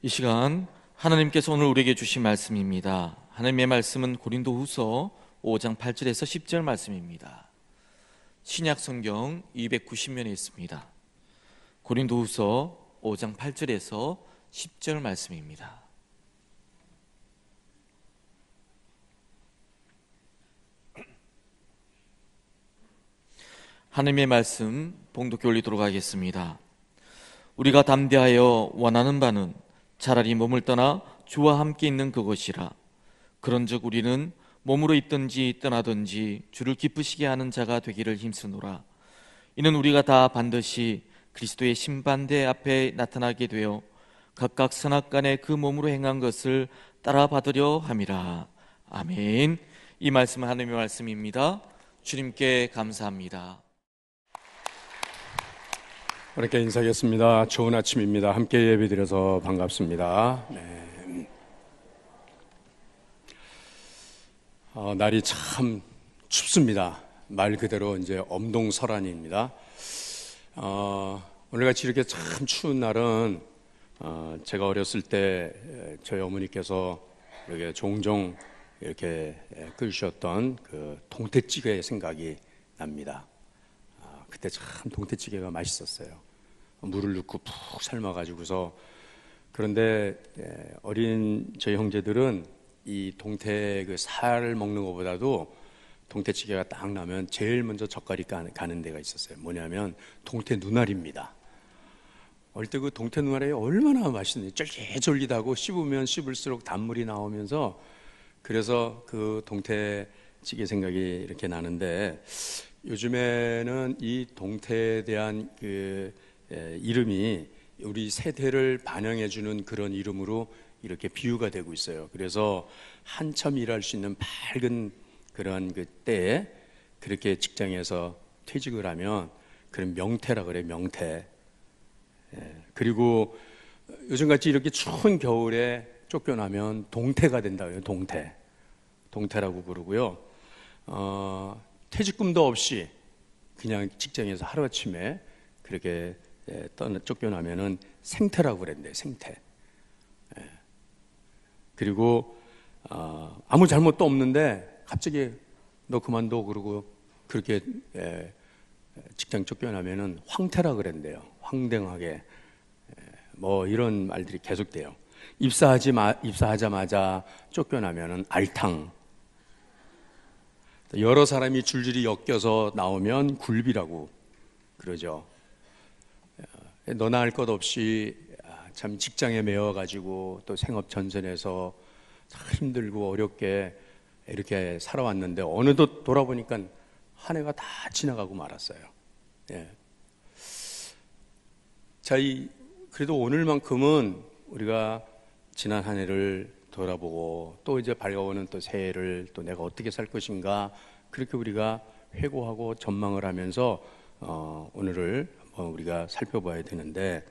이 시간 하나님께서 오늘 우리에게 주신 말씀입니다. 하나님의 말씀은 고린도후서 5장 8절에서 10절 말씀입니다. 신약 성경 290면에 있습니다. 고린도후서 5장 8절에서 10절 말씀입니다. 하나님의 말씀 봉독해 올리도록 하겠습니다. 우리가 담대하여 원하는 바는 차라리 몸을 떠나 주와 함께 있는 그것이라. 그런즉 우리는 몸으로 있든지 떠나든지 주를 기쁘시게 하는 자가 되기를 힘쓰노라. 이는 우리가 다 반드시 그리스도의 심판대 앞에 나타나게 되어 각각 선악간에 그 몸으로 행한 것을 따라 받으려 함이라. 아멘. 이 말씀은 하나님의 말씀입니다. 주님께 감사합니다. 그렇게 인사하겠습니다. 좋은 아침입니다. 함께 예배드려서 반갑습니다. 날이 참 춥습니다. 말 그대로 이제 엄동설한입니다. 오늘같이 이렇게 참 추운 날은 제가 어렸을 때 저희 어머니께서 이렇게 종종 이렇게 끓이셨던 그 동태찌개 생각이 납니다. 그때 참 동태찌개가 맛있었어요. 물을 넣고 푹 삶아가지고서. 그런데 어린 저희 형제들은 이 동태 그 살을 먹는 것보다도 동태찌개가 딱 나면 제일 먼저 젓갈이 가는 데가 있었어요. 뭐냐면 동태 눈알입니다. 어릴 때 그 동태 눈알이 얼마나 맛있는지 쫄깃쫄깃하고 씹으면 씹을수록 단물이 나오면서, 그래서 그 동태찌개 생각이 이렇게 나는데, 요즘에는 이 동태에 대한 그 이름이 우리 세대를 반영해주는 그런 이름으로 이렇게 비유가 되고 있어요. 그래서 한참 일할 수 있는 밝은 그런 그 때에 그렇게 직장에서 퇴직을 하면 그런 명태라 그래, 명태. 그리고 요즘같이 이렇게 추운 겨울에 쫓겨나면 동태가 된다고요. 동태라고 부르고요. 퇴직금도 없이 그냥 직장에서 하루아침에 그렇게 쫓겨나면은 생태라고 그랬는데, 생태. 그리고 아무 잘못도 없는데 갑자기 너 그만둬 그러고 그렇게 직장 쫓겨나면은 황태라 그랬는데요. 황당하게. 뭐 이런 말들이 계속돼요. 입사하자마자 쫓겨나면은 알탕. 여러 사람이 줄줄이 엮여서 나오면 굴비라고 그러죠. 너나 할 것 없이 참 직장에 매여가지고 또 생업 전선에서 참 힘들고 어렵게 이렇게 살아왔는데 어느덧 돌아보니까 한 해가 다 지나가고 말았어요. 자, 그래도 오늘만큼은 우리가 지난 한 해를 돌아보고 또 이제 밝아오는 또 새해를 또 내가 어떻게 살 것인가, 그렇게 우리가 회고하고 전망을 하면서 오늘을 한번 우리가 살펴봐야 되는데,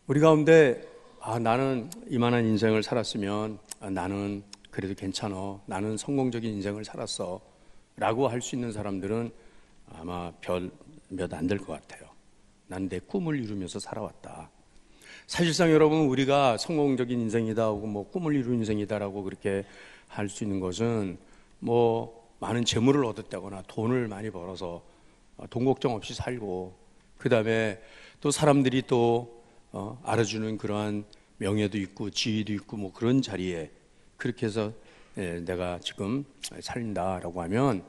우리 가운데 나는 이만한 인생을 살았으면 나는 그래도 괜찮아, 나는 성공적인 인생을 살았어 라고 할 수 있는 사람들은 아마 몇 안 될 것 같아요. 난 내 꿈을 이루면서 살아왔다. 사실상 여러분, 우리가 성공적인 인생이다 하고 뭐 꿈을 이룬 인생이다라고 그렇게 할 수 있는 것은 뭐 많은 재물을 얻었다거나 돈을 많이 벌어서 돈 걱정 없이 살고, 그 다음에 또 사람들이 또 알아주는 그러한 명예도 있고 지위도 있고 뭐 그런 자리에 그렇게 해서 내가 지금 살린다라고 하면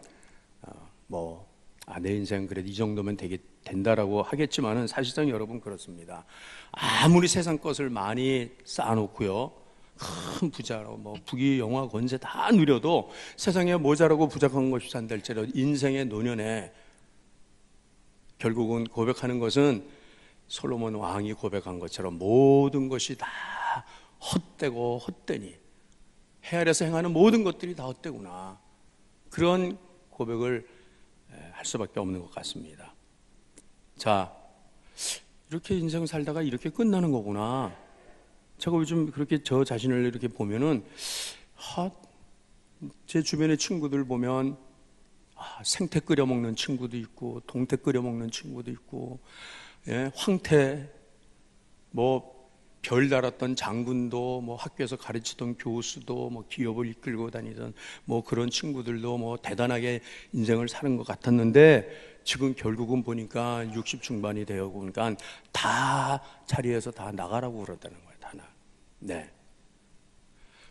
내 인생 그래도 이 정도면 된다라고 하겠지만은, 사실상 여러분 그렇습니다. 아무리 세상 것을 많이 쌓아놓고요, 큰 부자로 뭐 부귀 영화 권세 다 누려도 세상에 모자라고 부족한 것이 산달지라도 인생의 노년에 결국은 고백하는 것은 솔로몬 왕이 고백한 것처럼 모든 것이 다 헛되고 헛되니, 해 아래서 행하는 모든 것들이 다 헛되구나, 그런 고백을 할 수밖에 없는 것 같습니다. 자, 이렇게 인생 살다가 이렇게 끝나는 거구나. 제가 요즘 그렇게 저 자신을 이렇게 보면은 제 주변의 친구들 보면 생태 끓여 먹는 친구도 있고 동태 끓여 먹는 친구도 있고, 황태 뭐 별 달았던 장군도, 뭐 학교에서 가르치던 교수도, 뭐 기업을 이끌고 다니던 뭐 그런 친구들도 뭐 대단하게 인생을 사는 것 같았는데, 지금 결국은 보니까 60 중반이 되어 보니까 다 자리에서 다 나가라고 그러다는 거예요. 다 나. 네.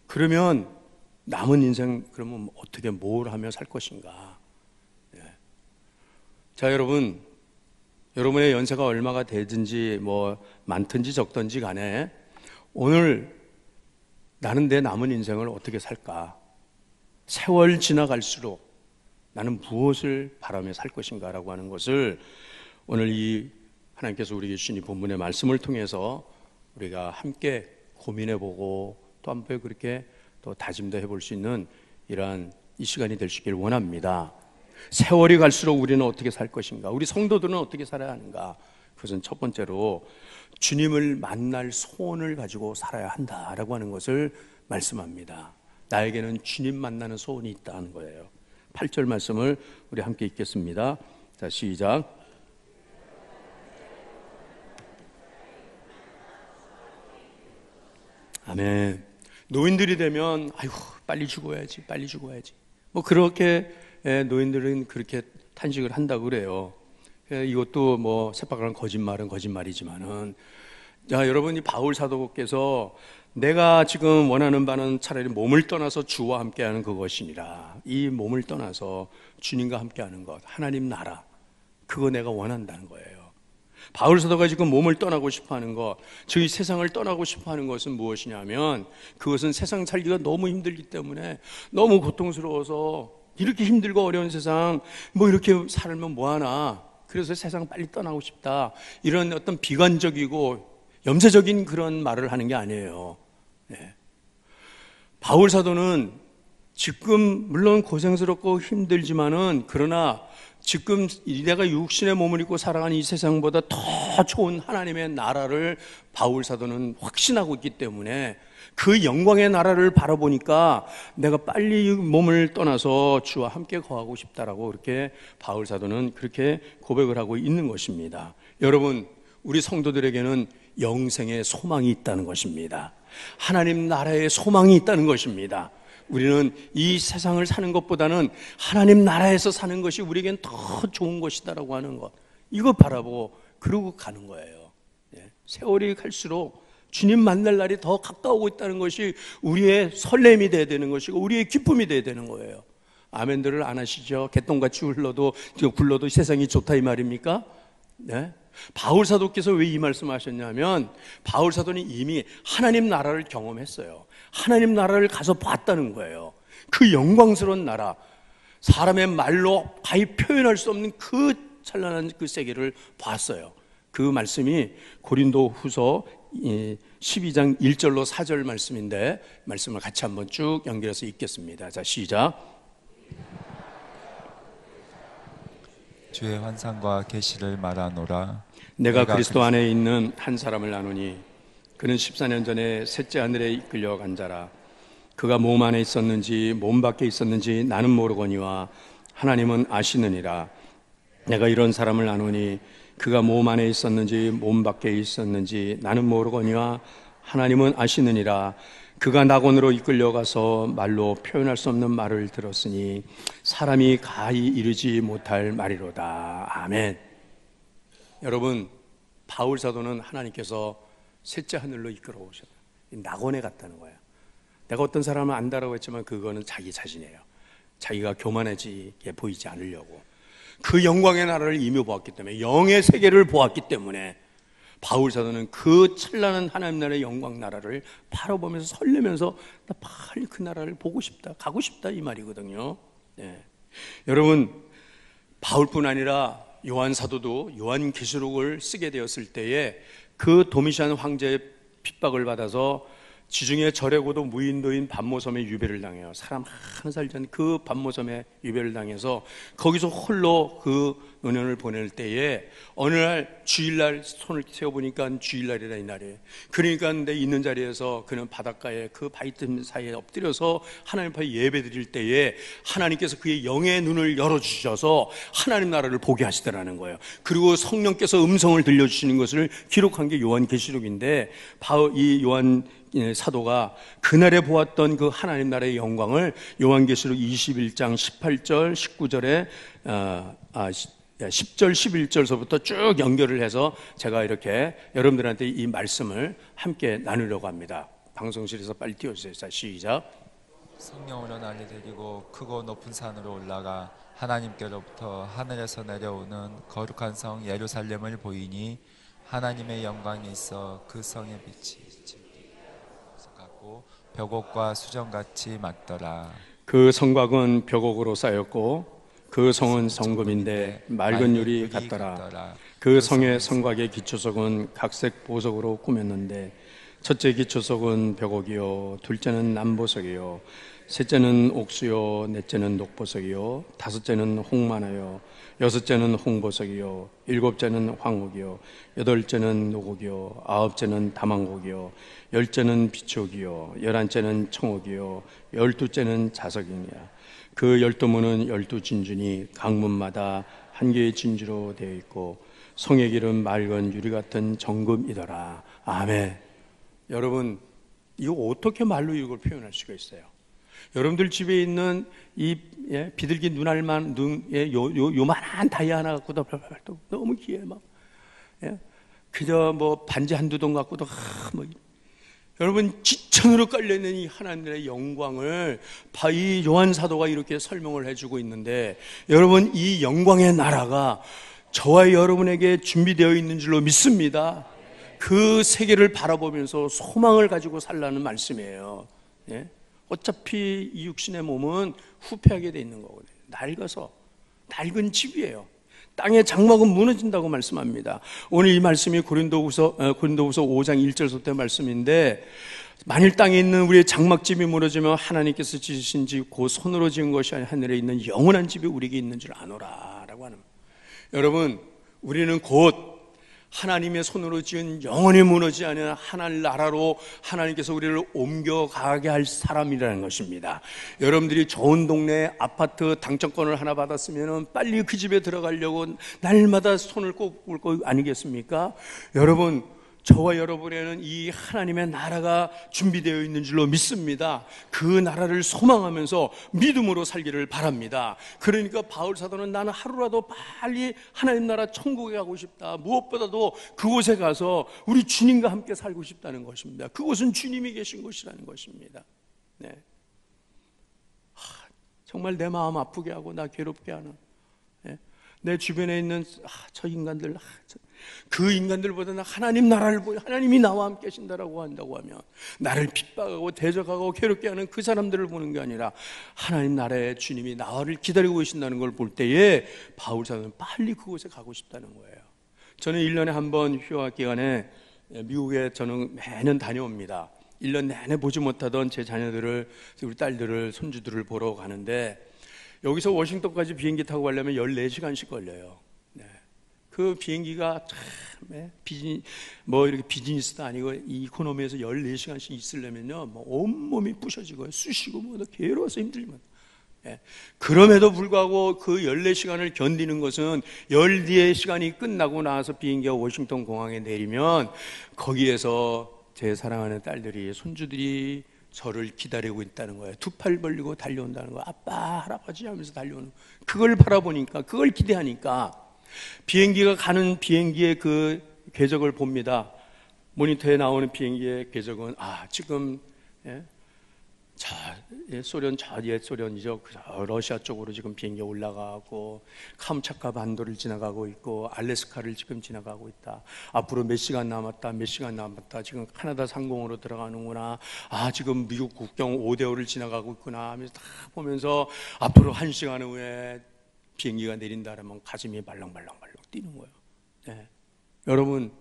그러면 남은 인생 그러면 어떻게 뭘 하며 살 것인가? 네. 자, 여러분의 연세가 얼마가 되든지 뭐 많든지 적든지 간에 오늘 나는 내 남은 인생을 어떻게 살까? 세월 지나갈수록 나는 무엇을 바라며 살 것인가 라고 하는 것을 오늘 이 하나님께서 우리에게 주신 이 본문의 말씀을 통해서 우리가 함께 고민해보고 또 한번 그렇게 또 다짐도 해볼 수 있는 이러한 이 시간이 될 수 있기를 원합니다. 세월이 갈수록 우리는 어떻게 살 것인가? 우리 성도들은 어떻게 살아야 하는가? 그것은 첫 번째로 주님을 만날 소원을 가지고 살아야 한다라고 하는 것을 말씀합니다. 나에게는 주님 만나는 소원이 있다는 거예요. 8절 말씀을 우리 함께 읽겠습니다. 자, 시작. 아멘. 노인들이 되면 아이고 빨리 죽어야지, 빨리 죽어야지. 뭐 그렇게 노인들은 그렇게 탄식을 한다고 그래요. 이것도 뭐 새빨간 거짓말은 거짓말이지만은, 자, 여러분, 이 바울 사도께서 내가 지금 원하는 바는 차라리 몸을 떠나서 주와 함께하는 그것이니라. 이 몸을 떠나서 주님과 함께하는 것, 하나님 나라, 그거 내가 원한다는 거예요. 바울 사도가 지금 몸을 떠나고 싶어하는 것, 즉 세상을 떠나고 싶어하는 것은 무엇이냐면, 그것은 세상 살기가 너무 힘들기 때문에, 너무 고통스러워서 이렇게 힘들고 어려운 세상 뭐 이렇게 살면 뭐하나, 그래서 세상 빨리 떠나고 싶다, 이런 어떤 비관적이고 염세적인 그런 말을 하는 게 아니에요. 네. 바울 사도는 지금 물론 고생스럽고 힘들지만은, 그러나 지금 내가 육신의 몸을 입고 살아가는 이 세상보다 더 좋은 하나님의 나라를 바울 사도는 확신하고 있기 때문에, 그 영광의 나라를 바라보니까 내가 빨리 몸을 떠나서 주와 함께 거하고 싶다라고 그렇게 바울 사도는 그렇게 고백을 하고 있는 것입니다. 여러분, 우리 성도들에게는 영생의 소망이 있다는 것입니다. 하나님 나라의 소망이 있다는 것입니다. 우리는 이 세상을 사는 것보다는 하나님 나라에서 사는 것이 우리에겐 더 좋은 것이다라고 하는 것, 이거 바라보고 그러고 가는 거예요. 세월이 갈수록 주님 만날 날이 더 가까우고 있다는 것이 우리의 설렘이 돼야 되는 것이고 우리의 기쁨이 돼야 되는 거예요. 아멘들을 안 하시죠? 개똥같이 굴러도 세상이 좋다 이 말입니까? 네? 바울 사도께서 왜 이 말씀을 하셨냐면, 바울 사도는 이미 하나님 나라를 경험했어요. 하나님 나라를 가서 봤다는 거예요. 그 영광스러운 나라, 사람의 말로 가히 표현할 수 없는 그 찬란한 그 세계를 봤어요. 그 말씀이 고린도 후서 12장 1절로 4절 말씀인데, 말씀을 같이 한번 쭉 연결해서 읽겠습니다. 자, 시작. 주의 환상과 계시를 말하노라. 내가 그리스도 안에 있는 한 사람을 아노니 그는 14년 전에 셋째 하늘에 이끌려 간 자라. 그가 몸 안에 있었는지 몸 밖에 있었는지 나는 모르거니와 하나님은 아시느니라. 내가 이런 사람을 아노니 그가 몸 안에 있었는지 몸 밖에 있었는지 나는 모르거니와 하나님은 아시느니라. 그가 낙원으로 이끌려가서 말로 표현할 수 없는 말을 들었으니 사람이 가히 이르지 못할 말이로다. 아멘. 여러분, 바울 사도는 하나님께서 셋째 하늘로 이끌어 오셨다. 낙원에 갔다는 거예요. 내가 어떤 사람을 안다라고 했지만 그거는 자기 자신이에요. 자기가 교만해지게 보이지 않으려고. 그 영광의 나라를 이미 보았기 때문에, 영의 세계를 보았기 때문에 바울 사도는 그 찬란한 하나님 나라의 영광 나라를 바라보면서 설레면서 나 빨리 그 나라를 보고 싶다, 가고 싶다 이 말이거든요. 네. 여러분, 바울뿐 아니라 요한 사도도 요한계시록을 쓰게 되었을 때에 그 도미시안 황제의 핍박을 받아서 지중해 절에고도 무인도인 반모섬에 유배를 당해요. 사람 하나 살지 않는 그 반모섬에 유배를 당해서 거기서 홀로 그 노년을 보낼 때에 어느 날 주일날 손을 세어보니까 주일날이라 이 날이에요. 그러니까 내 있는 자리에서 그는 바닷가에 그 바위틈 사이에 엎드려서 하나님 앞에 예배 드릴 때에 하나님께서 그의 영의 눈을 열어주셔서 하나님 나라를 보게 하시더라는 거예요. 그리고 성령께서 음성을 들려주시는 것을 기록한 게 요한계시록인데 이 요한 사도가 그날에 보았던 그 하나님 나라의 영광을 요한계시록 21장 18절 19절에 10절 11절서부터 쭉 연결을 해서 제가 이렇게 여러분들한테 이 말씀을 함께 나누려고 합니다. 방송실에서 빨리 띄워주세요. 자, 시작. 성령으로 날이 데리고 크고 높은 산으로 올라가 하나님께로부터 하늘에서 내려오는 거룩한 성 예루살렘을 보이니 하나님의 영광이 있어 그 성의 빛이 같고 벽옥과 수정같이 맞더라. 그 성곽은 벽옥으로 쌓였고 그 성은 성금인데 맑은 유리 같더라. 그 성의 성곽의 기초석은 각색 보석으로 꾸몄는데 첫째 기초석은 벽옥이요, 둘째는 남보석이요, 셋째는 옥수요, 넷째는 녹보석이요, 다섯째는 홍만화요, 여섯째는 홍보석이요, 일곱째는 황옥이요, 여덟째는 노곡이요, 아홉째는 다망곡이요, 열째는 비촉이요, 열한째는 청옥이요, 열두째는 자석이니라. 그 12문은 12진주니 각문마다 한 개의 진주로 되어 있고 성의 길은 맑은 유리 같은 정금이더라. 아멘. 여러분, 이거 어떻게 말로 이걸 표현할 수가 있어요? 여러분들 집에 있는 이 비둘기 눈알만 요만한 다이아 하나 갖고도 너무 귀해 막. 그저 뭐 반지 한두 동 갖고도 여러분 지천으로 깔려있는 이 하나님의 영광을 이 요한 사도가 이렇게 설명을 해주고 있는데, 여러분 이 영광의 나라가 저와 여러분에게 준비되어 있는 줄로 믿습니다. 그 세계를 바라보면서 소망을 가지고 살라는 말씀이에요. 어차피 이 육신의 몸은 후패하게 돼 있는 거거든요. 낡아서 낡은 집이에요. 땅의 장막은 무너진다고 말씀합니다. 오늘 이 말씀이 고린도후서 5장 1절부터 말씀인데, 만일 땅에 있는 우리의 장막집이 무너지면 하나님께서 지으신 집, 그 손으로 지은 것이 아니라 하늘에 있는 영원한 집이 우리에게 있는 줄 아노라 라고 하는. 여러분, 우리는 곧 하나님의 손으로 지은 영원히 무너지지 않은 하나님 나라로 하나님께서 우리를 옮겨가게 할 사람이라는 것입니다. 여러분들이 좋은 동네 아파트 당첨권을 하나 받았으면 빨리 그 집에 들어가려고 날마다 손을 꼽을 거 아니겠습니까? 여러분, 저와 여러분에는 이 하나님의 나라가 준비되어 있는 줄로 믿습니다. 그 나라를 소망하면서 믿음으로 살기를 바랍니다. 그러니까 바울 사도는 나는 하루라도 빨리 하나님 나라 천국에 가고 싶다. 무엇보다도 그곳에 가서 우리 주님과 함께 살고 싶다는 것입니다. 그곳은 주님이 계신 곳이라는 것입니다. 정말 내 마음 아프게 하고 나 괴롭게 하는 내 주변에 있는 저 인간들, 그 인간들보다는 하나님 나라를 보여 하나님이 나와 함께 계신다라고 한다고 하면 나를 핍박하고 대적하고 괴롭게 하는 그 사람들을 보는 게 아니라 하나님 나라의 주님이 나를 기다리고 계신다는 걸 볼 때에 바울 사도는 빨리 그곳에 가고 싶다는 거예요. 저는 1년에 한 번 휴학 기간에 미국에 저는 매년 다녀옵니다. 1년 내내 보지 못하던 제 자녀들을, 우리 딸들을, 손주들을 보러 가는데, 여기서 워싱턴까지 비행기 타고 가려면 14시간씩 걸려요. 그 비행기가 참 이렇게 비즈니스도 아니고 이코노미에서 14시간씩 있으려면요, 온몸이 부셔지고 쑤시고 괴로워서 힘들면. 그럼에도 불구하고 그 14시간을 견디는 것은 14시간이 끝나고 나서 비행기가 워싱턴 공항에 내리면 거기에서 제 사랑하는 딸들이, 손주들이 저를 기다리고 있다는 거예요. 두 팔 벌리고 달려온다는 거예요. 아빠, 할아버지 하면서 달려오는. 그걸 바라보니까, 그걸 기대하니까 비행기가 가는 비행기의 그 궤적을 봅니다. 모니터에 나오는 비행기의 궤적은 지금 옛 소련이죠. 러시아 쪽으로 지금 비행기가 올라가고 캄차카 반도를 지나가고 있고 알래스카를 지금 지나가고 있다. 앞으로 몇 시간 남았다. 지금 카나다 상공으로 들어가는구나. 지금 미국 국경 오데오를 지나가고 있구나 하면서 다 보면서 앞으로 1시간 후에 비행기가 내린다 그러면 가슴이 말랑말랑말랑 뛰는 거예요. 여러분,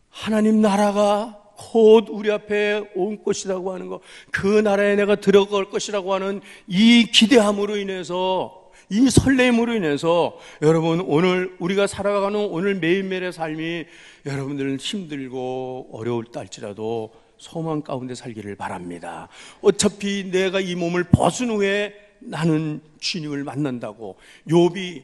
하나님 나라가 곧 우리 앞에 온 것이라고 하는 것, 그 나라에 내가 들어갈 것이라고 하는 이 기대함으로 인해서, 이 설렘으로 인해서 여러분, 오늘 우리가 살아가는 오늘 매일매일의 삶이 여러분들은 힘들고 어려울다 할지라도 소망 가운데 살기를 바랍니다. 어차피 내가 이 몸을 벗은 후에 나는 주님을 만난다고. 욥이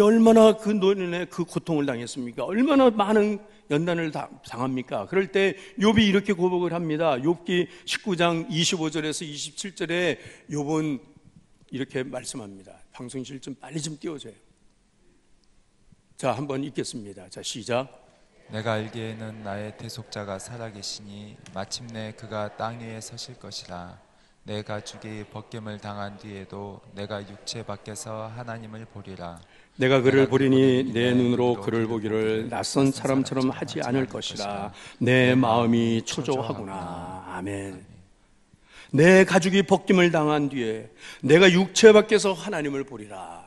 얼마나 그 노년에 그 고통을 당했습니까? 얼마나 많은 연단을 당합니까? 그럴 때 욥이 이렇게 고백을 합니다. 욥기 19장 25절에서 27절에 욥은 이렇게 말씀합니다. 방송실 좀 빨리 좀 띄워줘요. 자, 한번 읽겠습니다. 자, 시작. 내가 알기에는 나의 대속자가 살아계시니 마침내 그가 땅 위에 서실 것이라. 내 가죽이 벗김을 당한 뒤에도 내가 육체 밖에서 하나님을 보리라. 내가 그를 보리니 내 눈으로 그를 보기를 낯선 사람처럼 하지 않을 것이라. 내 마음이 초조하구나. 아멘. 내 가죽이 벗김을 당한 뒤에 내가 육체 밖에서 하나님을 보리라.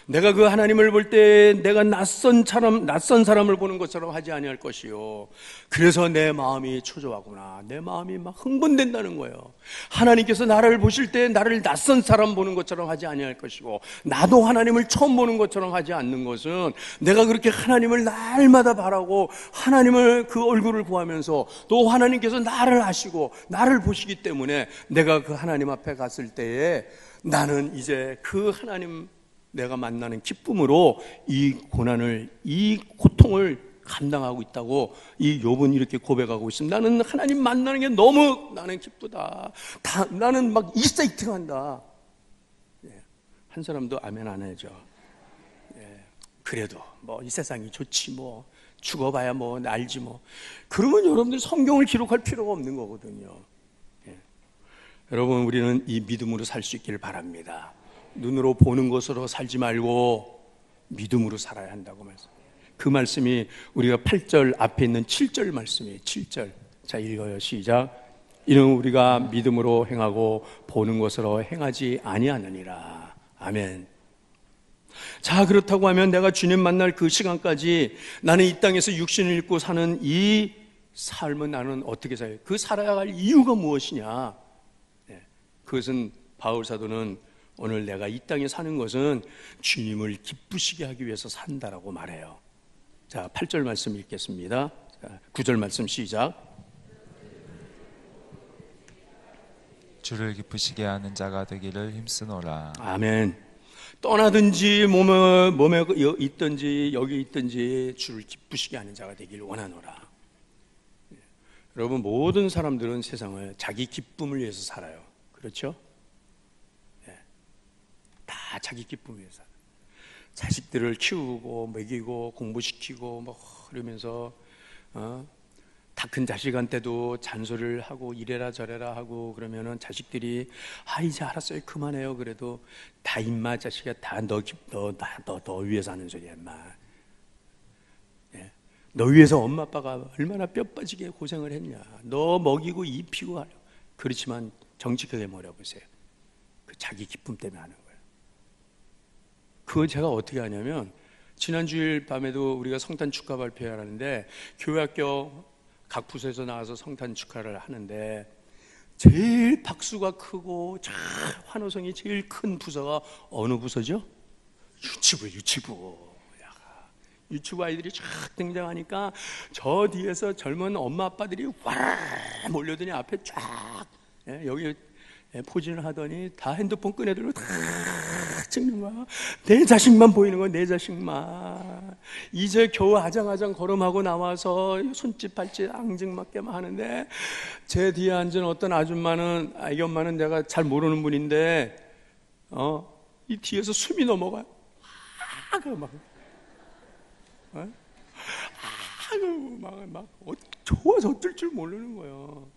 내가 그 하나님을 볼 때 내가 낯선 사람을 보는 것처럼 하지 아니할 것이요. 그래서 내 마음이 초조하구나. 내 마음이 막 흥분된다는 거예요. 하나님께서 나를 보실 때 나를 낯선 사람 보는 것처럼 하지 아니할 것이고, 나도 하나님을 처음 보는 것처럼 하지 않는 것은 내가 그렇게 하나님을 날마다 바라고 하나님을 그 얼굴을 구하면서 또 하나님께서 나를 아시고 나를 보시기 때문에 내가 그 하나님 앞에 갔을 때에 나는 이제 그 하나님 내가 만나는 기쁨으로 이 고난을, 이 고통을 감당하고 있다고 이 욥은 이렇게 고백하고 있습니다. 나는 하나님 만나는 게 너무 나는 기쁘다. 나는 막 익사이팅한다. 한 사람도 아멘 안 해줘. 그래도 뭐 이 세상이 좋지, 뭐 죽어봐야 뭐 알지 뭐. 그러면 여러분들 성경을 기록할 필요가 없는 거거든요. 여러분, 우리는 이 믿음으로 살 수 있기를 바랍니다. 눈으로 보는 것으로 살지 말고 믿음으로 살아야 한다고 말씀. 그 말씀이 우리가 8절 앞에 있는 7절 말씀이에요. 7절. 자, 읽어요. 시작. 이는 우리가 믿음으로 행하고 보는 것으로 행하지 아니하느니라. 아멘. 자, 그렇다고 하면 내가 주님 만날 그 시간까지 나는 이 땅에서 육신을 입고 사는 이 삶은 나는 어떻게 살아요? 그 살아야 할 이유가 무엇이냐? 그것은 바울 사도는 오늘 내가 이 땅에 사는 것은 주님을 기쁘시게 하기 위해서 산다라고 말해요. 자, 8절 말씀 읽겠습니다. 자, 9절 말씀 시작. 주를 기쁘시게 하는 자가 되기를 힘쓰노라. 아멘. 떠나든지 몸에 있든지 여기 있든지 주를 기쁘시게 하는 자가 되기를 원하노라. 여러분, 모든 사람들은 세상을 자기 기쁨을 위해서 살아요. 그렇죠? 다 자기 기쁨 위해서. 자식들을 키우고 먹이고 공부시키고 뭐 그러면서 다 큰 자식한테도 잔소리를 하고 이래라 저래라 하고 그러면은 자식들이 이제 알았어요 그만해요. 그래도 다 임마 자식아, 다 너 위해서 하는 소리야 임마. 너 위해서 엄마 아빠가 얼마나 뼈 빠지게 고생을 했냐. 너 먹이고 입히고 하려. 그렇지만 정직하게 뭐라보세요. 그 자기 기쁨 때문에 하는 거예요. 그걸 제가 어떻게 하냐면, 지난 주일 밤에도 우리가 성탄 축하 발표를 하는데 교회학교 각 부서에서 나와서 성탄 축하를 하는데 제일 박수가 크고 환호성이 제일 큰 부서가 어느 부서죠? 유치부 아이들이 쫙 등장하니까 저 뒤에서 젊은 엄마 아빠들이 와 몰려드니 앞에 쫙 여기 포진을 하더니 다 핸드폰 꺼내들고 다 찍는 거야. 내 자식만 보이는 거야. 내 자식만. 이제 겨우 아장아장 걸음하고 나와서 손짓 발짓 앙증맞게만 하는데 제 뒤에 앉은 어떤 아줌마는, 이 엄마는 내가 잘 모르는 분인데 이 뒤에서 숨이 넘어가요. 좋아서 어쩔 줄 모르는 거예요.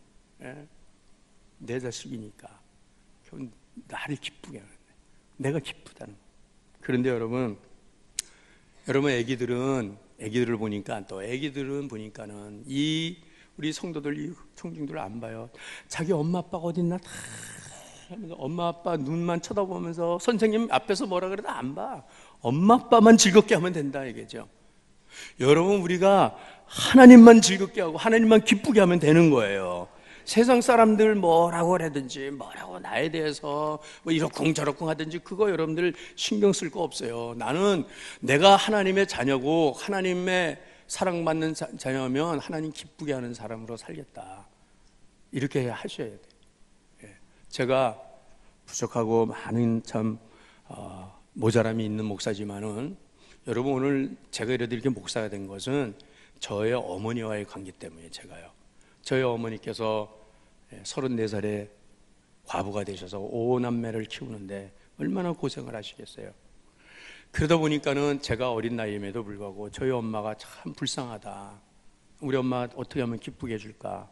내 자식이니까 나를 기쁘게 하는데 내가 기쁘다는. 그런데 여러분 애기들을 보니까 또 애기들은 보니까는 이 우리 성도들, 이 청중들을 안 봐요. 자기 엄마 아빠가 어딨나 다 하면서 엄마 아빠 눈만 쳐다보면서 선생님 앞에서 뭐라 그래도 안 봐. 엄마 아빠만 즐겁게 하면 된다 이거죠. 여러분, 우리가 하나님만 즐겁게 하고 하나님만 기쁘게 하면 되는 거예요. 세상 사람들 뭐라고 하든지 뭐라고 나에 대해서 뭐 이러쿵 저러쿵 하든지 그거 여러분들 신경 쓸 거 없어요. 나는 내가 하나님의 자녀고 하나님의 사랑받는 자녀면 하나님 기쁘게 하는 사람으로 살겠다. 이렇게 하셔야 돼요. 제가 부족하고 많은 참 모자람이 있는 목사지만은 여러분, 오늘 제가 이렇게 목사가 된 것은 저의 어머니와의 관계 때문에. 제가요, 저희 어머니께서 34살에 과부가 되셔서 5남매를 키우는데 얼마나 고생을 하시겠어요. 그러다 보니까는 제가 어린 나이임에도 불구하고 저희 엄마가 참 불쌍하다, 우리 엄마 어떻게 하면 기쁘게 해줄까,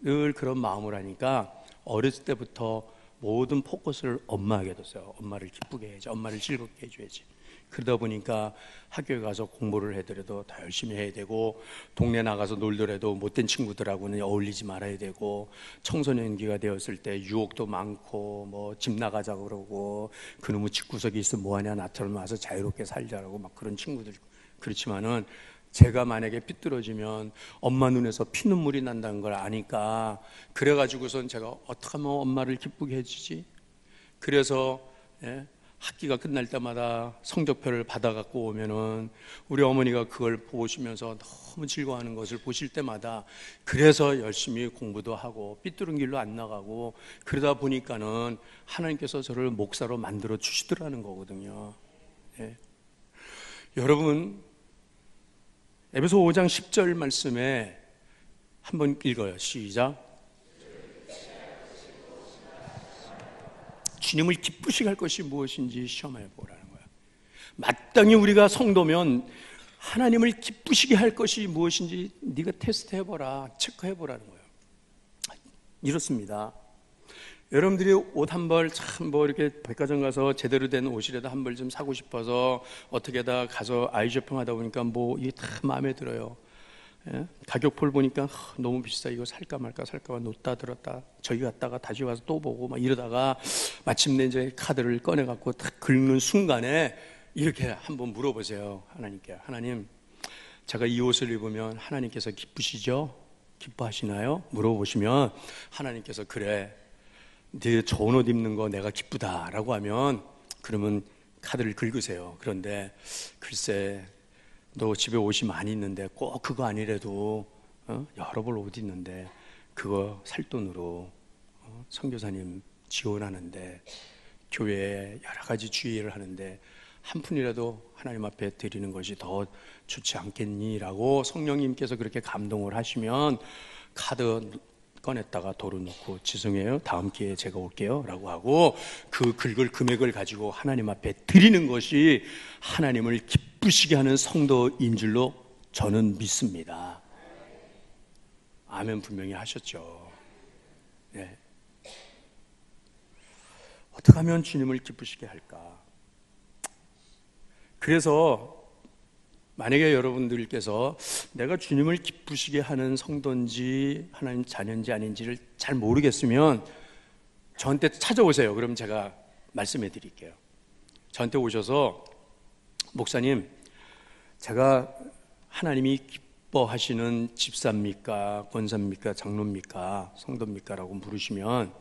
늘 그런 마음을 하니까 어렸을 때부터 모든 포커스를 엄마에게 뒀어요. 엄마를 기쁘게 해야지, 엄마를 즐겁게 해줘야지. 그러다 보니까 학교에 가서 공부를 해더라도 더 열심히 해야 되고, 동네 나가서 놀더라도 못된 친구들하고는 어울리지 말아야 되고, 청소년기가 되었을 때 유혹도 많고, 뭐 집 나가자 그러고, 그놈의 집구석에 있으면 뭐하냐, 나처럼 와서 자유롭게 살자라고 막 그런 친구들. 그렇지만은 제가 만약에 삐뚤어지면 엄마 눈에서 피눈물이 난다는 걸 아니까, 그래가지고선 제가 어떻게 하면 엄마를 기쁘게 해주지? 그래서 학기가 끝날 때마다 성적표를 받아갖고 오면은 우리 어머니가 그걸 보시면서 너무 즐거워하는 것을 보실 때마다, 그래서 열심히 공부도 하고 삐뚤은 길로 안 나가고, 그러다 보니까는 하나님께서 저를 목사로 만들어 주시더라는 거거든요. 여러분, 에베소 5장 10절 말씀에 한번 읽어요. 시작. 주님을 기쁘시게 할 것이 무엇인지 시험해 보라는 거야. 마땅히 우리가 성도면 하나님을 기쁘시게 할 것이 무엇인지 네가 테스트해 보라, 체크해 보라는 거예요. 이렇습니다. 여러분들이 옷 한 벌 참 뭐 이렇게 백화점 가서 제대로 된 옷이라도 한 벌 좀 사고 싶어서 어떻게다 가서 아이 쇼핑하다 보니까 뭐 이게 다 마음에 들어요. 가격표를 보니까 너무 비싸, 이거 살까 말까 놓다 들었다 저기 갔다가 다시 와서 또 보고 막 이러다가 마침내 이제 카드를 꺼내 갖고 딱 긁는 순간에 이렇게 한번 물어보세요. 하나님께. 하나님, 제가 이 옷을 입으면 하나님께서 기쁘시죠? 기뻐하시나요? 물어보시면 하나님께서 그래, 네 좋은 옷 입는 거 내가 기쁘다라고 하면, 그러면 카드를 긁으세요. 그런데 글쎄, 너 집에 옷이 많이 있는데 꼭 그거 아니래도 여러 벌 옷 있는데 그거 살 돈으로 선교사님 지원하는데, 교회에 여러 가지 주의를 하는데 한 푼이라도 하나님 앞에 드리는 것이 더 좋지 않겠니? 라고 성령님께서 그렇게 감동을 하시면 카드 꺼냈다가 도로 놓고, 죄송해요, 다음 기회에 제가 올게요 라고 하고 그 긁을 금액을 가지고 하나님 앞에 드리는 것이 하나님을 기쁘시게 하는 성도인 줄로 저는 믿습니다. 아멘 분명히 하셨죠. 네. 어떻게 하면 주님을 기쁘시게 할까? 그래서 만약에 여러분들께서 내가 주님을 기쁘시게 하는 성도인지 하나님 자녀인지 아닌지를 잘 모르겠으면 저한테 찾아오세요. 그럼 제가 말씀해 드릴게요. 저한테 오셔서, 목사님, 제가 하나님이 기뻐하시는 집사입니까? 권사입니까? 장로입니까? 성도입니까? 라고 물으시면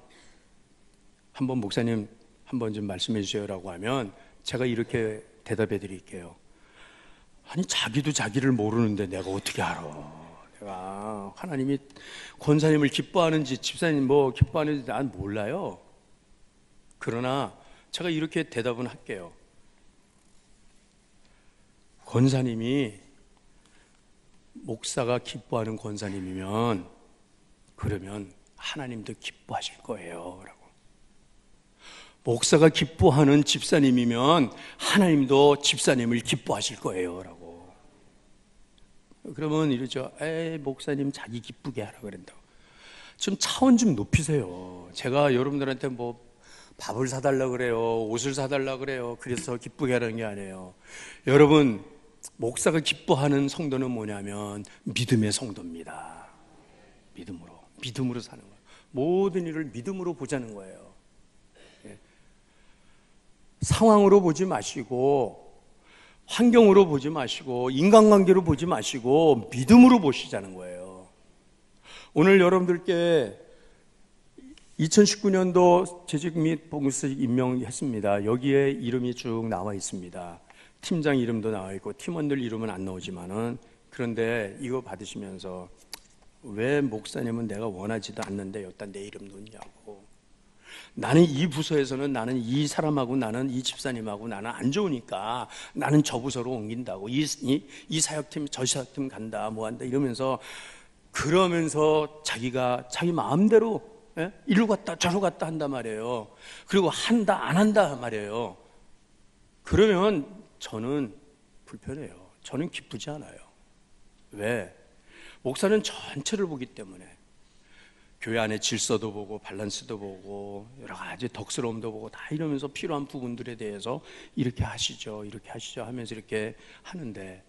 한번 목사님 한번 좀 말씀해 주세요라고 하면 제가 이렇게 대답해 드릴게요. 아니, 자기도 자기를 모르는데 내가 어떻게 알아? 내가 하나님이 권사님을 기뻐하는지 집사님 뭐 기뻐하는지 난 몰라요. 그러나 제가 이렇게 대답은 할게요. 권사님이, 목사가 기뻐하는 권사님이면 그러면 하나님도 기뻐하실 거예요 라고. 목사가 기뻐하는 집사님이면 하나님도 집사님을 기뻐하실 거예요 라고. 그러면 이러죠. 에이, 목사님 자기 기쁘게 하라 그런다고. 좀 차원 좀 높이세요. 제가 여러분들한테 뭐 밥을 사달라 그래요, 옷을 사달라 그래요, 그래서 기쁘게 하라는 게 아니에요. 여러분, 목사가 기뻐하는 성도는 뭐냐면 믿음의 성도입니다. 믿음으로 사는 거예요. 모든 일을 믿음으로 보자는 거예요. 상황으로 보지 마시고 환경으로 보지 마시고 인간관계로 보지 마시고 믿음으로 보시자는 거예요. 오늘 여러분들께 2019년도 재직 및 봉사직 임명했습니다. 여기에 이름이 쭉 나와 있습니다. 팀장 이름도 나와 있고 팀원들 이름은 안 나오지만은, 그런데 이거 받으시면서 왜 목사님은 내가 원하지도 않는데 여기다 내 이름 넣냐고. 나는 이 부서에서는 나는 이 사람하고 나는 이 집사님하고 나는 안 좋으니까 나는 저 부서로 옮긴다고, 이 사역팀 저 사역팀 간다 뭐 한다 이러면서, 그러면서 자기가 자기 마음대로 이리로 갔다 저리로 갔다 한단 말이에요. 그리고 한다 안 한다 말이에요. 그러면 저는 불편해요. 저는 기쁘지 않아요. 왜? 목사는 전체를 보기 때문에 교회 안에 질서도 보고 밸런스도 보고 여러 가지 덕스러움도 보고 다 이러면서 필요한 부분들에 대해서 이렇게 하시죠 하면서 이렇게 하는데,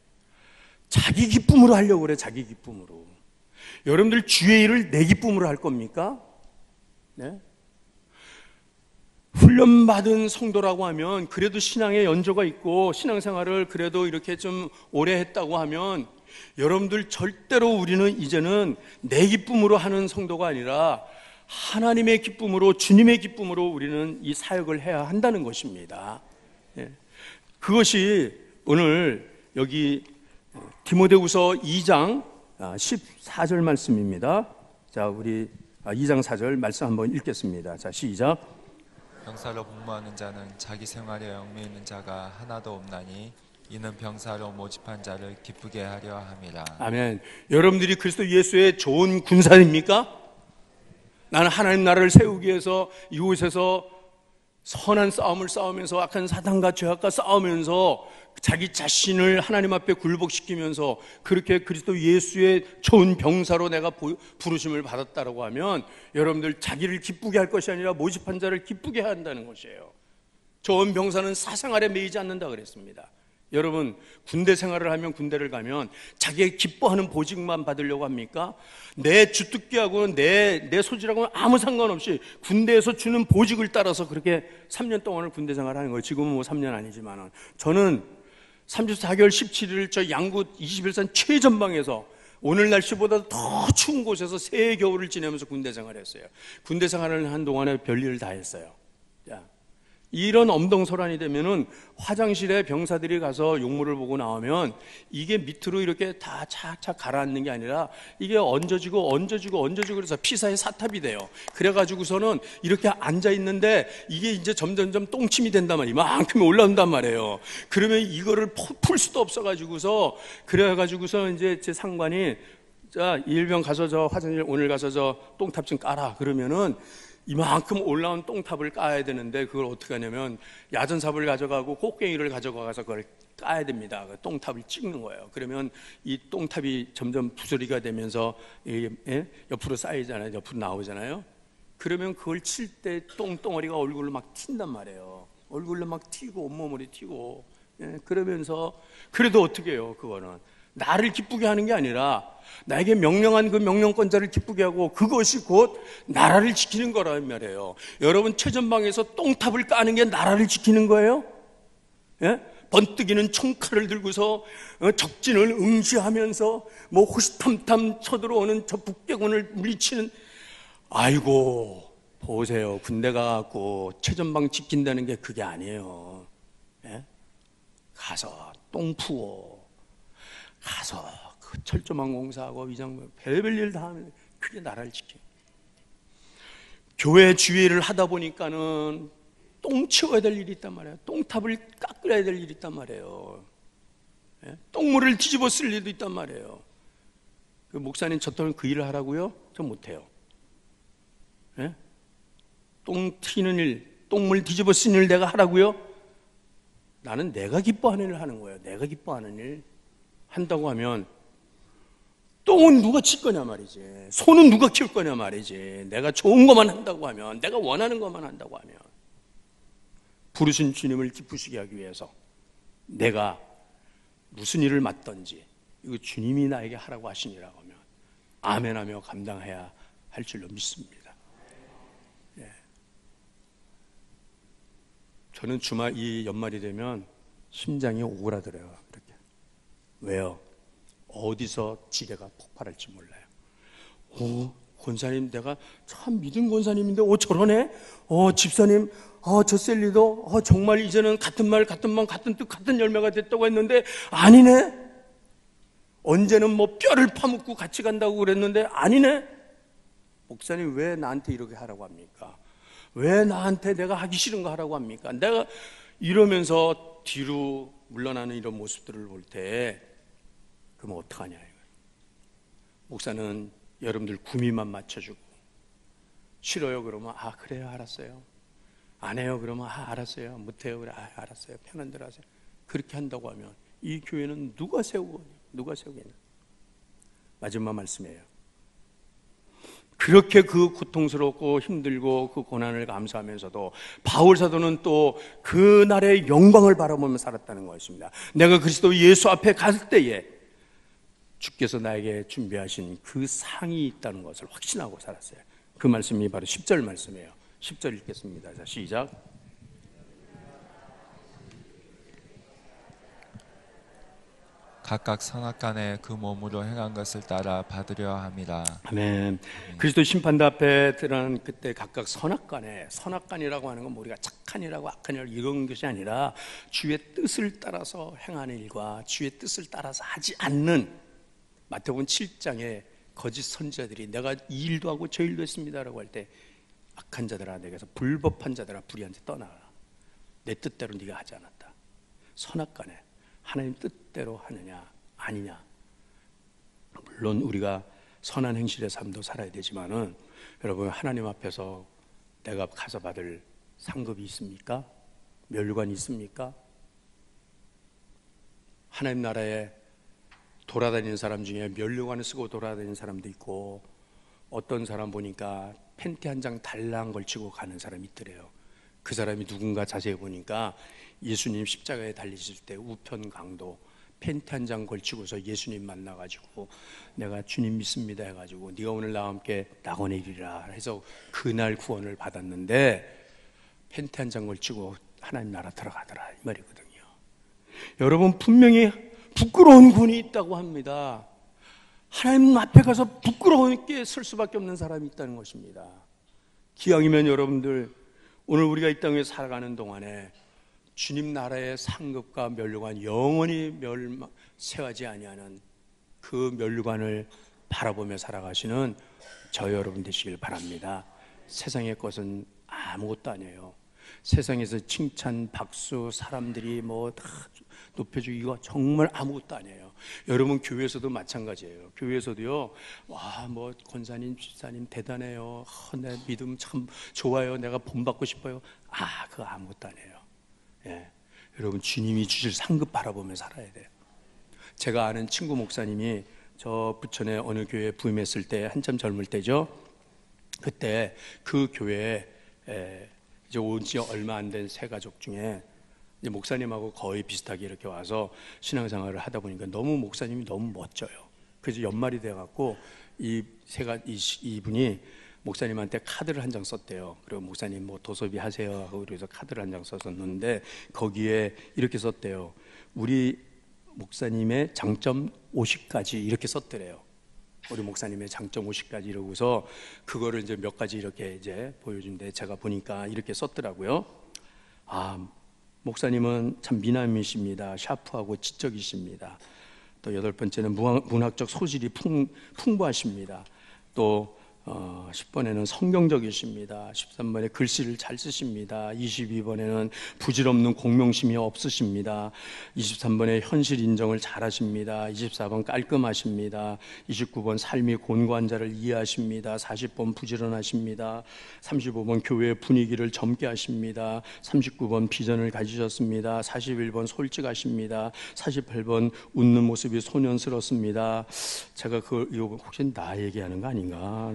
자기 기쁨으로 하려고 그래. 자기 기쁨으로. 여러분들 주의 일을 내 기쁨으로 할 겁니까? 네? 훈련받은 성도라고 하면 그래도 신앙에 연조가 있고 신앙생활을 그래도 이렇게 좀 오래 했다고 하면, 여러분들 절대로 우리는 이제는 내 기쁨으로 하는 성도가 아니라 하나님의 기쁨으로, 주님의 기쁨으로 우리는 이 사역을 해야 한다는 것입니다. 그것이 오늘 여기 디모데후서 2장 14절 말씀입니다. 자, 우리 2장 4절 말씀 한번 읽겠습니다. 자, 시작. 병사로 복무하는 자는 자기 생활에 얽매이는 자가 하나도 없나니 이는 병사로 모집한 자를 기쁘게 하려 함이라. 아멘. 여러분들이 그리스도 예수의 좋은 군사입니까? 나는 하나님 나라를 세우기 위해서 이곳에서 선한 싸움을 싸우면서 악한 사탄과 죄악과 싸우면서 자기 자신을 하나님 앞에 굴복시키면서 그렇게 그리스도 예수의 좋은 병사로 내가 부르심을 받았다라고 하면, 여러분들 자기를 기쁘게 할 것이 아니라 모집한 자를 기쁘게 한다는 것이에요. 좋은 병사는 사생활에 매이지 않는다 그랬습니다. 여러분, 군대 생활을 하면, 군대를 가면 자기가 기뻐하는 보직만 받으려고 합니까? 내 주특기하고는 내 소질하고는 아무 상관없이 군대에서 주는 보직을 따라서 그렇게 3년 동안을 군대 생활을 하는 거예요. 지금은 뭐 3년 아니지만은. 저는 34개월 17일 저 양구 21산 최전방에서 오늘 날씨보다 더 추운 곳에서 새 겨울을 지내면서 군대 생활을 했어요. 군대 생활을 한 동안에 별일을 다 했어요. 자, 이런 엄동설안이 되면은 화장실에 병사들이 가서 용물을 보고 나오면 이게 밑으로 이렇게 다 착착 가라앉는 게 아니라 이게 얹어지고 그래서 피사의 사탑이 돼요. 그래가지고서는 이렇게 앉아있는데 이게 이제 점점점 똥침이 된단 말이에요. 이만큼이 올라온단 말이에요. 그러면 이거를 풀 수도 없어가지고서, 그래가지고서 이제 제 상관이, 자, 일병 가서 저 화장실 오늘 가서 저 똥탑 좀 까라. 그러면은 이만큼 올라온 똥탑을 까야 되는데, 그걸 어떻게 하냐면 야전삽을 가져가고 꽃갱이를 가져가서 그걸 까야 됩니다. 그 똥탑을 찍는 거예요. 그러면 이 똥탑이 점점 부스리가 되면서 옆으로 쌓이잖아요. 옆으로 나오잖아요. 그러면 그걸 칠 때 똥덩어리가 얼굴로 막 튄단 말이에요. 얼굴로 막 튀고 온몸으로 튀고. 그러면서 그래도 어떻게 해요? 그거는 나를 기쁘게 하는 게 아니라 나에게 명령한 그 명령권자를 기쁘게 하고, 그것이 곧 나라를 지키는 거란 말이에요. 여러분, 최전방에서 똥탑을 까는 게 나라를 지키는 거예요? 예? 번뜩이는 총칼을 들고서 적진을 응시하면서 뭐 호시탐탐 쳐들어오는 저 북괴군을 물리치는, 아이고 보세요. 군대 가갖고 최전방 지킨다는 게 그게 아니에요. 예? 가서 똥 푸고 가서 그 철조망 공사하고 위장 별별 일 다 하면 그게 나라를 지켜요. 교회 주의를 하다 보니까는 똥 치워야 될 일이 있단 말이에요. 똥탑을 깎아야 될 일이 있단 말이에요. 똥물을 뒤집어 쓸 일도 있단 말이에요. 그 목사님 저처럼 그 일을 하라고요? 저 못해요. 똥 튀는 일, 똥물 뒤집어 쓰는 일 내가 하라고요? 나는 내가 기뻐하는 일을 하는 거예요. 내가 기뻐하는 일 한다고 하면 똥은 누가 칠 거냐 말이지. 소는 누가 키울 거냐 말이지. 내가 좋은 것만 한다고 하면, 내가 원하는 것만 한다고 하면, 부르신 주님을 기쁘시게 하기 위해서 내가 무슨 일을 맡든지 이거 주님이 나에게 하라고 하신 일이라고 하면 아멘하며 감당해야 할 줄로 믿습니다. 저는 주말 이 연말이 되면 심장이 오그라들어요. 이렇게. 왜요? 어디서 지뢰가 폭발할지 몰라요. 권사님, 내가 참 믿은 권사님인데 저러네? 집사님, 저 셀리도 정말 이제는 같은 말 같은 마음 같은 뜻 같은 열매가 됐다고 했는데 아니네? 언제는 뭐 뼈를 파묻고 같이 간다고 그랬는데 아니네? 목사님, 왜 나한테 이렇게 하라고 합니까? 왜 나한테 내가 하기 싫은 거 하라고 합니까? 내가 이러면서 뒤로 물러나는 이런 모습들을 볼 때 그러면 어떡하냐 이거예요. 목사는 여러분들 구미만 맞춰주고, 싫어요 그러면 그래요 알았어요, 안 해요 그러면 알았어요, 못해요 그래 알았어요, 편한 대로 하세요. 그렇게 한다고 하면 이 교회는 누가 세우겠냐. 마지막 말씀이에요. 그렇게 그 고통스럽고 힘들고 그 고난을 감수하면서도 바울 사도는 또 그날의 영광을 바라보며 살았다는 것입니다. 내가 그리스도 예수 앞에 갈 때에 주께서 나에게 준비하신 그 상이 있다는 것을 확신하고 살았어요. 그 말씀이 바로 10절 말씀이에요. 10절 읽겠습니다. 자, 시작. 각각 선악간에 그 몸으로 행한 것을 따라 받으려 함이라. 아멘. 그리스도 심판대 앞에 드러난 그때 각각 선악간이라고 하는 건 우리가 착한 일하고 악한 일 이런 것이 아니라 주의 뜻을 따라서 행하는 일과 주의 뜻을 따라서 하지 않는, 마태복음 7장에 거짓 선지자들이 내가 이 일도 하고 저 일도 했습니다라고 할 때 악한 자들아 내게서 불법한 자들아 불의한 자 떠나라. 내 뜻대로 네가 하지 않았다. 선악간에 하나님 뜻대로 하느냐 아니냐. 물론 우리가 선한 행실의 삶도 살아야 되지만은 여러분, 하나님 앞에서 내가 가서 받을 상급이 있습니까? 멸류관이 있습니까? 하나님 나라에 돌아다니는 사람 중에 멸류관을 쓰고 돌아다니는 사람도 있고, 어떤 사람 보니까 팬티 한 장 달랑 걸치고 가는 사람이 있더래요. 그 사람이 누군가 자세히 보니까 예수님 십자가에 달리실 때 우편 강도 팬티 한 장 걸치고서 예수님 만나가지고 내가 주님 믿습니다 해가지고 네가 오늘 나와 함께 낙원에 이르리라 해서 그날 구원을 받았는데 팬티 한 장 걸치고 하나님 나라 들어가더라 이 말이거든요. 여러분, 분명히 부끄러운 군이 있다고 합니다. 하나님 앞에 가서 부끄러우게 설 수밖에 없는 사람이 있다는 것입니다. 기왕이면 여러분들, 오늘 우리가 이 땅에 살아가는 동안에 주님 나라의 상급과 멸류관 영원히 쇠하지 아니하는 그 멸류관을 바라보며 살아가시는 저 여러분 되시길 바랍니다. 세상의 것은 아무것도 아니에요. 세상에서 칭찬, 박수, 사람들이 뭐 다 높여주고 이거 정말 아무것도 아니에요. 여러분, 교회에서도 마찬가지예요. 교회에서도요, 와, 뭐 권사님, 집사님 대단해요. 내 믿음 참 좋아요. 내가 본받고 싶어요. 그거 아무것도 아니에요. 예. 여러분, 주님이 주실 상급 바라보며 살아야 돼요. 제가 아는 친구 목사님이 저 부천의 어느 교회에 부임했을 때 한참 젊을 때죠. 그때 그 교회에 이제 온 지 얼마 안 된 세 가족 중에 이제 목사님하고 거의 비슷하게 이렇게 와서 신앙생활을 하다 보니까 너무 목사님이 너무 멋져요. 그래서 연말이 돼갖고 이분이 목사님한테 카드를 한 장 썼대요. 그리고 목사님 뭐 도서비 하세요 하고 그래서 카드를 한 장 썼었는데 거기에 이렇게 썼대요. 우리 목사님의 장점 50가지 이렇게 썼더래요. 우리 목사님의 장점 50가지 이러고서 그거를 이제 몇 가지 이렇게 이제 보여준데 제가 보니까 이렇게 썼더라고요. 목사님은 참 미남이십니다. 샤프하고 지적이십니다. 또 8번째는 문학적 소질이 풍부하십니다. 또 10번에는 성경적이십니다. 13번에 글씨를 잘 쓰십니다. 22번에는 부질없는 공명심이 없으십니다. 23번에 현실 인정을 잘하십니다. 24번 깔끔하십니다. 29번 삶이 곤고한 자를 이해하십니다. 40번 부지런하십니다. 35번 교회 분위기를 젊게 하십니다. 39번 비전을 가지셨습니다. 41번 솔직하십니다. 48번 웃는 모습이 소년스럽습니다. 제가 이거 혹시 나 얘기하는 거 아닌가?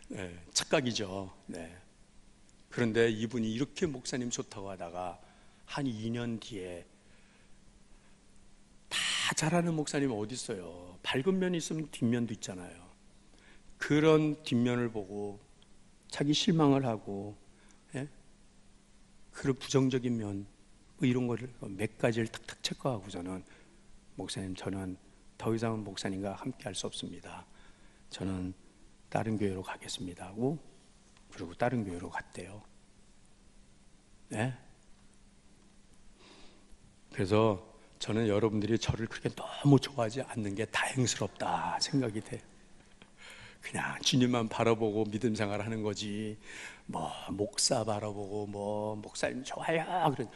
네, 착각이죠. 네. 그런데 이분이 이렇게 목사님 좋다고 하다가 한 2년 뒤에 다 잘하는 목사님 어디 있어요? 밝은 면이 있으면 뒷면도 있잖아요. 그런 뒷면을 보고 자기 실망을 하고, 예? 그런 부정적인 면 이런 거를 몇 가지를 탁탁 체크하고서는 목사님, 저는 더 이상은 목사님과 함께 할 수 없습니다. 저는 다른 교회로 가겠습니다 하고, 그리고 다른 교회로 갔대요. 네? 그래서 저는 여러분들이 저를 그렇게 너무 좋아하지 않는 게 다행스럽다 생각이 돼요. 그냥 주님만 바라보고 믿음 생활하는 거지, 뭐 목사 바라보고 뭐 목사님 좋아요, 그런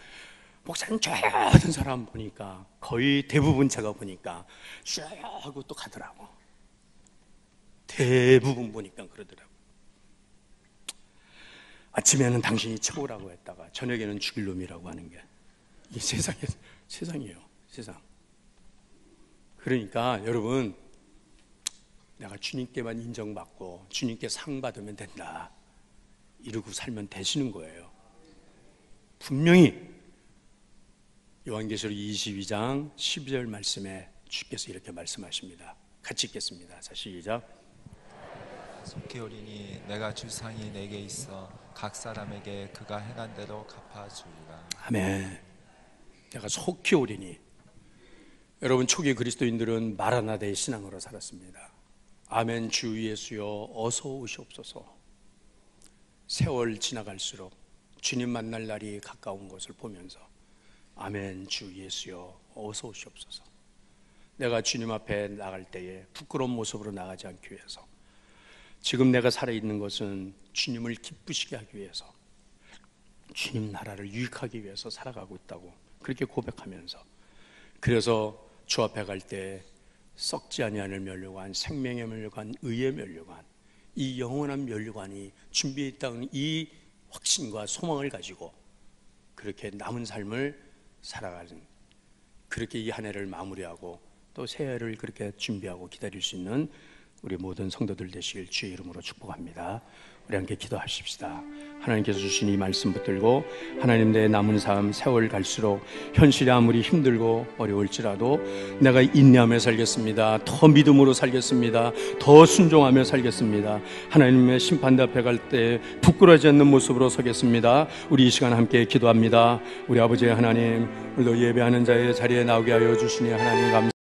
목사님 좋아요 하던 사람 보니까 거의 대부분 제가 보니까 싫어요 하고 또 가더라고. 대부분 보니까 그러더라고. 아침에는 당신이 최고라고 했다가 저녁에는 죽일 놈이라고 하는 게 이 세상이에요. 세상. 그러니까 여러분, 내가 주님께만 인정받고 주님께 상 받으면 된다 이러고 살면 되시는 거예요. 분명히 요한계시록 22장 12절 말씀에 주께서 이렇게 말씀하십니다. 같이 읽겠습니다. 자, 시작. 속히 오리니 내가 줄 상이 내게 있어 각 사람에게 그가 행한 대로 갚아주리라. 아멘. 내가 속히 오리니. 여러분, 초기 그리스도인들은 마라나다의 신앙으로 살았습니다. 아멘. 주 예수여 어서 오시옵소서. 세월 지나갈수록 주님 만날 날이 가까운 것을 보면서 아멘. 주 예수여 어서 오시옵소서. 내가 주님 앞에 나갈 때에 부끄러운 모습으로 나가지 않기 위해서, 지금 내가 살아있는 것은 주님을 기쁘시게 하기 위해서, 주님 나라를 유익하기 위해서 살아가고 있다고 그렇게 고백하면서, 그래서 주 앞에 갈 때 썩지 아니하는 면류관, 생명의 면류관, 의의 면류관, 이 영원한 면류관이 준비해 있다는 이 확신과 소망을 가지고 그렇게 남은 삶을 살아가는, 그렇게 이 한 해를 마무리하고 또 새해를 그렇게 준비하고 기다릴 수 있는 우리 모든 성도들 되시길 주의 이름으로 축복합니다. 우리 함께 기도하십시다. 하나님께서 주신 이 말씀 붙들고 하나님, 내 남은 삶 세월 갈수록 현실이 아무리 힘들고 어려울지라도 내가 인내하며 살겠습니다. 더 믿음으로 살겠습니다. 더 순종하며 살겠습니다. 하나님의 심판대 앞에 갈 때 부끄러워하지 않는 모습으로 서겠습니다. 우리 이 시간 함께 기도합니다. 우리 아버지 하나님, 오늘도 예배하는 자의 자리에 나오게 하여 주시니 하나님 감사합니다.